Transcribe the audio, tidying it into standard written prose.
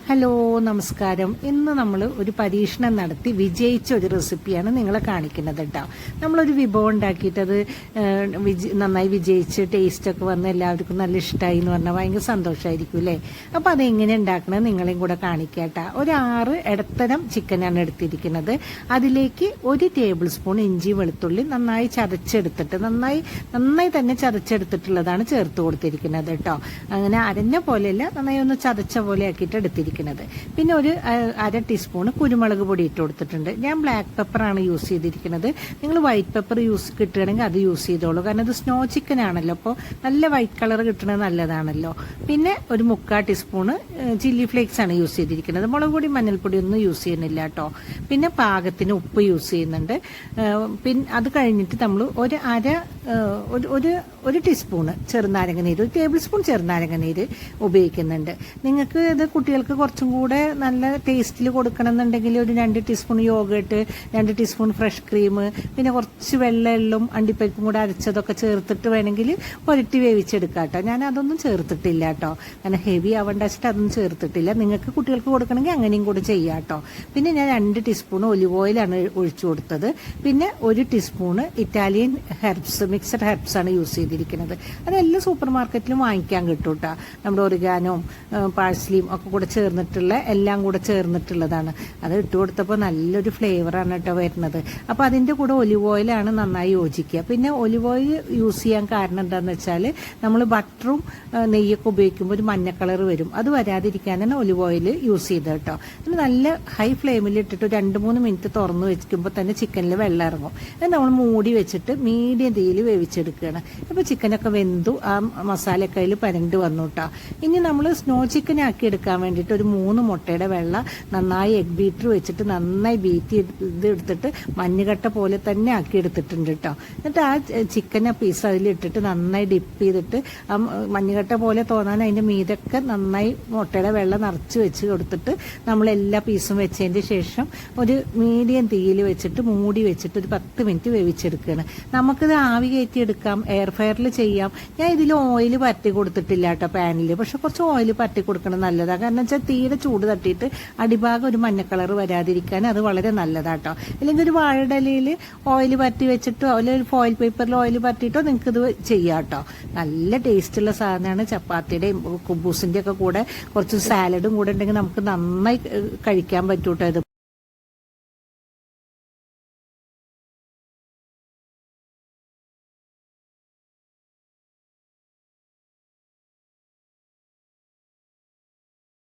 Hello നമസ്കാരം. ഇന്ന് നമ്മൾ ഒരു പരീക്ഷണം നടത്തി വിജയിച്ച ഒരു റെസിപ്പിയാണ് നിങ്ങളെ കാണിക്കുന്നത് കേട്ടോ. നമ്മളൊരു വിഭവം ഉണ്ടാക്കിയിട്ട് അത് നന്നായി വിജയിച്ച് ടേസ്റ്റൊക്കെ വന്ന് എല്ലാവർക്കും നല്ല ഇഷ്ടമായി എന്ന് പറഞ്ഞാൽ ഭയങ്കര സന്തോഷമായിരിക്കും അല്ലേ. അപ്പോൾ അതെങ്ങനെ ഉണ്ടാക്കണമെന്ന് നിങ്ങളെയും കൂടെ കാണിക്കാം കേട്ടോ. ഒരു 6 ഇടത്തരം ചിക്കനാണ് എടുത്തിരിക്കുന്നത്. അതിലേക്ക് 1 ടേബിൾ സ്പൂൺ ഇഞ്ചി വെളുത്തുള്ളി നന്നായി ചതച്ചെടുത്തിട്ട് നന്നായി തന്നെ ചതച്ചെടുത്തിട്ടുള്ളതാണ് ചേർത്ത് കൊടുത്തിരിക്കുന്നത് കേട്ടോ. അങ്ങനെ അരഞ്ഞ പോലെയല്ല, നന്നായി ഒന്ന് ചതച്ച പോലെ ആക്കിയിട്ട് എടുത്തിരിക്കുന്നത്. പിന്നെ ഒരു 1/2 ടീസ്പൂൺ കുരുമുളക് പൊടി ഇട്ട് കൊടുത്തിട്ടുണ്ട്. ഞാൻ ബ്ലാക്ക് പെപ്പറാണ് യൂസ് ചെയ്തിരിക്കുന്നത്. നിങ്ങൾ വൈറ്റ് പെപ്പർ കിട്ടുകയാണെങ്കിൽ അത് യൂസ് ചെയ്തോളൂ. കാരണം ഇത് സ്നോ ചിക്കൻ ആണല്ലോ, അപ്പോൾ നല്ല വൈറ്റ് കളർ കിട്ടുന്നത് നല്ലതാണല്ലോ. പിന്നെ ഒരു 3/4 ടീസ്പൂണ് ചില്ലി ഫ്ലേക്സ് ആണ് യൂസ് ചെയ്തിരിക്കുന്നത്. മുളക് പൊടി മഞ്ഞൾപ്പൊടി ഒന്നും യൂസ് ചെയ്യുന്നില്ല കേട്ടോ. പിന്നെ പാകത്തിന് ഉപ്പ് യൂസ് ചെയ്യുന്നുണ്ട്. പിന്നെ അത് കഴിഞ്ഞിട്ട് നമ്മൾ ഒരു ടീസ്പൂണ് ചെറുനാരങ്ങ നീര്, 1 ടേബിൾ സ്പൂൺ ചെറുനാരങ്ങ നീര് ഉപയോഗിക്കുന്നുണ്ട്. നിങ്ങൾക്ക് ഇത് കുട്ടികൾക്ക് കുറച്ചും കൂടെ നല്ല ടേസ്റ്റിൽ കൊടുക്കണം എന്നുണ്ടെങ്കിൽ ഒരു 2 ടീസ്പൂൺ യോഗേട്ട്, 2 ടീസ്പൂൺ ഫ്രഷ് ക്രീം, പിന്നെ കുറച്ച് വെള്ളം അണ്ടിപ്പരിപ്പും കൂടെ അരച്ചതൊക്കെ ചേർത്തിട്ട് വേണമെങ്കിൽ പുരട്ടി വേവിച്ചെടുക്കാം കേട്ടോ. ഞാൻ അതൊന്നും ചേർത്തിട്ടില്ല കേട്ടോ, കാരണം ഹെവി ആവേണ്ട വെച്ചിട്ട് അതൊന്നും ചേർത്തിട്ടില്ല. നിങ്ങൾക്ക് കുട്ടികൾക്ക് കൊടുക്കണമെങ്കിൽ അങ്ങനെയും കൂടെ ചെയ്യാം കേട്ടോ. പിന്നെ ഞാൻ 2 ടീസ്പൂൺ ഒലിവ് ഓയിലാണ് ഒഴിച്ചു കൊടുത്തത്. പിന്നെ 1 teaspoon Italian herbs, mixed herbs ആണ് യൂസ് ചെയ്തിരിക്കുന്നത്. അതെല്ലാം സൂപ്പർ മാർക്കറ്റിലും വാങ്ങിക്കാൻ കിട്ടും കേട്ടോ. നമ്മുടെ ഒറിഗാനോം പാഴ്സ്ലിയും ഒക്കെ കൂടെ ചേർന്നിട്ടുള്ള, എല്ലാം കൂടെ ചേർന്നിട്ടുള്ളതാണ്. അത് ഇട്ട് കൊടുത്തപ്പോൾ നല്ലൊരു ഫ്ലേവറാണ് കേട്ടോ വരുന്നത്. അപ്പോൾ അതിൻ്റെ കൂടെ ഒലിവ് ഓയിലാണ് നന്നായി യോജിക്കുക. പിന്നെ ഒലിവ് ഓയിൽ യൂസ് ചെയ്യാൻ കാരണം എന്താണെന്ന് വെച്ചാൽ നമ്മൾ ബട്ടറും നെയ്യൊക്കെ ഉപയോഗിക്കുമ്പോൾ ഒരു മഞ്ഞ കളർ വരും. അത് വരാതിരിക്കാനാണ് ഒലിവ് ഓയിൽ യൂസ് ചെയ്തത് കേട്ടോ. പിന്നെ നല്ല ഹൈ ഫ്ലെയിമിൽ ഇട്ടിട്ട് 2-3 മിനിറ്റ് തുറന്ന് വെക്കുമ്പോൾ തന്നെ ചിക്കനിൽ വെള്ളം ഇറങ്ങും. അത് നമ്മൾ മൂടി വെച്ചിട്ട് മീഡിയം തീയിൽ വേവിച്ചെടുക്കുകയാണ്. അപ്പോൾ ചിക്കനൊക്കെ വെന്തു, ആ മസാലയൊക്കെ അതിൽ പരണ്ട് വന്നു കേട്ടോ. ഇനി നമ്മൾ സ്നോ ചിക്കൻ ആക്കി എടുക്കാൻ വേണ്ടിയിട്ട് ഒരു 3 മുട്ടയുടെ വെള്ള നന്നായി എഗ് ബീറ്റർ വെച്ചിട്ട് നന്നായി ബീറ്റ് എടുത്തിട്ട് മഞ്ഞുകട്ട പോലെ തന്നെ ആക്കി എടുത്തിട്ടുണ്ട് കേട്ടോ. എന്നിട്ട് ആ ചിക്കൻ പീസ് അതിലിട്ടിട്ട് നന്നായി ഡിപ്പ് ചെയ്തിട്ട് ആ മഞ്ഞുകട്ട പോലെ തോന്നാൻ അതിൻ്റെ മീതൊക്കെ നന്നായി മുട്ടയുടെ വെള്ളം നിറച്ച് വെച്ച് കൊടുത്തിട്ട് നമ്മൾ എല്ലാ പീസും വെച്ചതിൻ്റെ ശേഷം ഒരു മീഡിയം തീയിൽ വെച്ചിട്ട് മൂടി വെച്ചിട്ട് ഒരു 10 മിനിറ്റ് വേവിച്ചെടുക്കുകയാണ്. നമുക്കിത് ആവി കയറ്റി എടുക്കാം, എയർ ഫയറിൽ ചെയ്യാം. ഞാൻ ഇതിൽ ഓയിൽ പരട്ടി കൊടുത്തിട്ടില്ല കേട്ടോ പാനിൽ, പക്ഷെ കുറച്ച് ഓയിൽ പരട്ടി കൊടുക്കണം നല്ലതാണ്. കാരണം വെച്ചാൽ തീരെ ചൂട് തട്ടിയിട്ട് അടിഭാഗം ഒരു മഞ്ഞ കളർ വരാതിരിക്കാൻ അത് വളരെ നല്ലതാട്ടോ. അല്ലെങ്കിൽ ഒരു വാഴയിലയിൽ ഓയിൽ പരട്ടി വെച്ചിട്ടോ അല്ലെങ്കിൽ ഫോയിൽ പേപ്പറിൽ ഓയിൽ പരട്ടിയിട്ടോ നിങ്ങൾക്ക് ഇത് ചെയ്യാം കേട്ടോ. നല്ല ടേസ്റ്റുള്ള സാധനമാണ്. ചപ്പാത്തിയുടെയും കുബൂസിൻ്റെ ഒക്കെ കൂടെ കുറച്ച് സാലഡും കൂടെ ഉണ്ടെങ്കിൽ നമുക്ക് നന്നായി കഴിക്കാൻ പറ്റൂട്ടോ ഇത്.